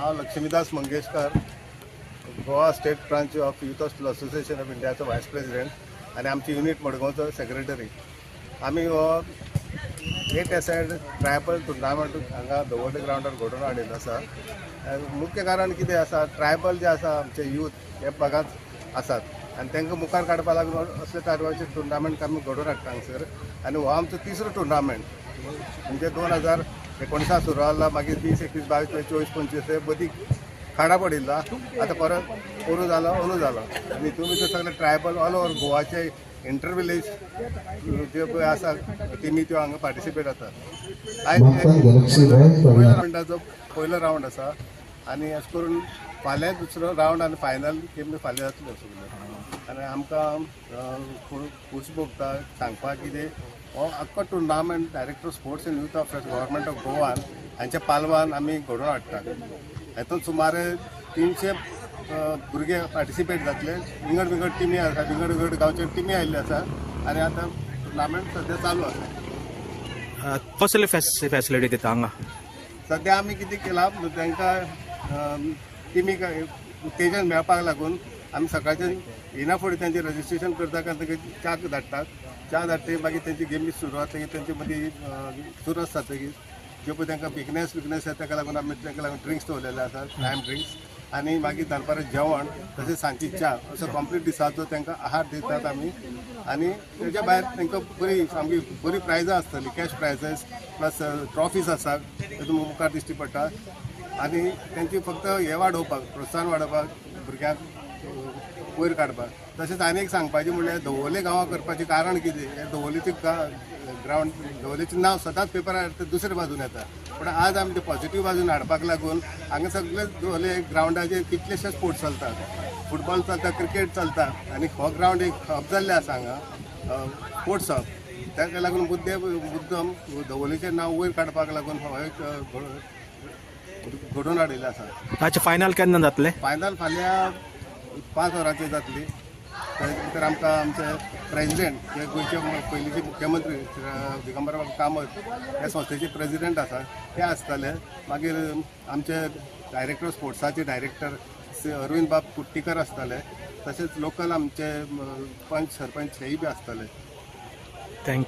हांव Laxmidas Mangeshkar, Goa state branch of youth hostel association of इंडियाचो वायस प्रेसिडेंट आनी आमची युनिट मडगांवचो सेक्रेटरी. आमी हो 8 एसायड ट्रायबल टुर्नामेंट हांगा दवर्ले ग्राउंडार घडोवन हाडिल्लो आसा. मुख्य कारण कितें आसा, ट्रायबल जे आसा आमचे यूथ हे भागांत आसात आनी तांकां मुखार काडपा लागून असले तरेचे टुर्नामेंट आमी घडोवन हाडटा हांगसर. आनी हो आमचो तिसरो टुर्नामेंट म्हणजे 2019 सुरू जाला, मागीर 20, 21, 22, 23, 24, 25 मदीं खाडा पडिल्लो. आतां परत अंदू जालो आनी तुमी ते सगळे ट्रायबल ऑल ओवर गोवाचे इंटर विलेज जे पळय आसा टिमी त्यो हांगा पार्टिसिपेट जाता. आयज पयल्या राउंडाचो पयलो राउंड आसा आनी अशें करून फाल्यां दुसरो राउंड आनी फायनल गेम फाल्यां जातल्यो सगळ्यो. आनी आमकां खूश भोगता सांगपाक कितें, हो आख्खो tournament director sports end youth affairs government of गोवान हांच्या पालवान आमी घडोवन हाडटात. हातूंत सुमारे 300 भुरगे पार्टिसिपेट जातले. विंगड टिमी आसा, विंगड गांवचे टिमी आयिल्ले आसा आनी आतां टुर्नामेंट सद्या चालू आसा. कसले फॅसिलिटी दिता हांगा? सद्या आमी कितें केलां, तांकां टिमीक उत्तेजन मेळपाक लागून आमी सकाळचे येना फुडें तांचें रजिस्ट्रेशन करतात आनी तांकां च्या धाडटात. च्या धाडटकीर मागीर तांची गेमी सुरू जातकीर तांचे मदीं सुरू आसता जातकीर जे पळय तांकां विकनेस येता ताका लागून आमी तांकां लागून ड्रिंक्स दवरलेले आसात, टायम ड्रिंक्स. आनी मागीर दनपारां जेवण तशेंच सांजची च्या, असो कंप्लीट दिसाचो तांकां आहार दितात आमी. आनी तेच्या भायर तांकां बरी सामकी बरी प्रायजां आसतलीं, कॅश प्रायजीस प्लस ट्रॉफीज आसात, तातूंत मुखार दिश्टी पडटा. आनी तांची फक्त हे वाडोवपाक, प्रोत्साहन वाडोवपाक, भुरग्यांक वयर काडपाक. तशेंच आनी एक सांगपाचें म्हणल्यार दवोले गांवां करपाचें कारण कितें, हे दवोलेचें ग्रावंड दवोलेचें नांव सदांच पेपरार दुसरे बाजून येता, पूण आज आमी ते पॉझिटीव बाजून हाडपाक लागून हांगा सगळे दवोले ग्रावंडाचेर कितलेशे स्पोर्ट्स चलतात. फुटबॉल चलता, क्रिकेट चलता आनी हो ग्रावंड एक हब जाल्ले आसा हांगा, स्पोर्ट्स हब. ताका लागून मुद्दम दवोलेचें नांव वयर काडपाक लागून हो एक घडोवन हाडिल्लें आसा. ताचे फायनल केन्ना जातले? फायनल फाल्यां 5 वरांचेर जातली. तर आमकां आमचे प्रेसिडेंट जे गोंयचे पयलींचे मुख्यमंत्री दिगंबर कामत ह्या संस्थेचे प्रेसिडेंट आसा ते आसतले. मागीर आमचे डायरेक्टर स्पोर्ट्साचे डायरेक्टर अरविंद बाब कुट्टीकर आसतले. तशेंच लोकल आमचे पंच सरपंच हेय बी आसतले. थँक्यू.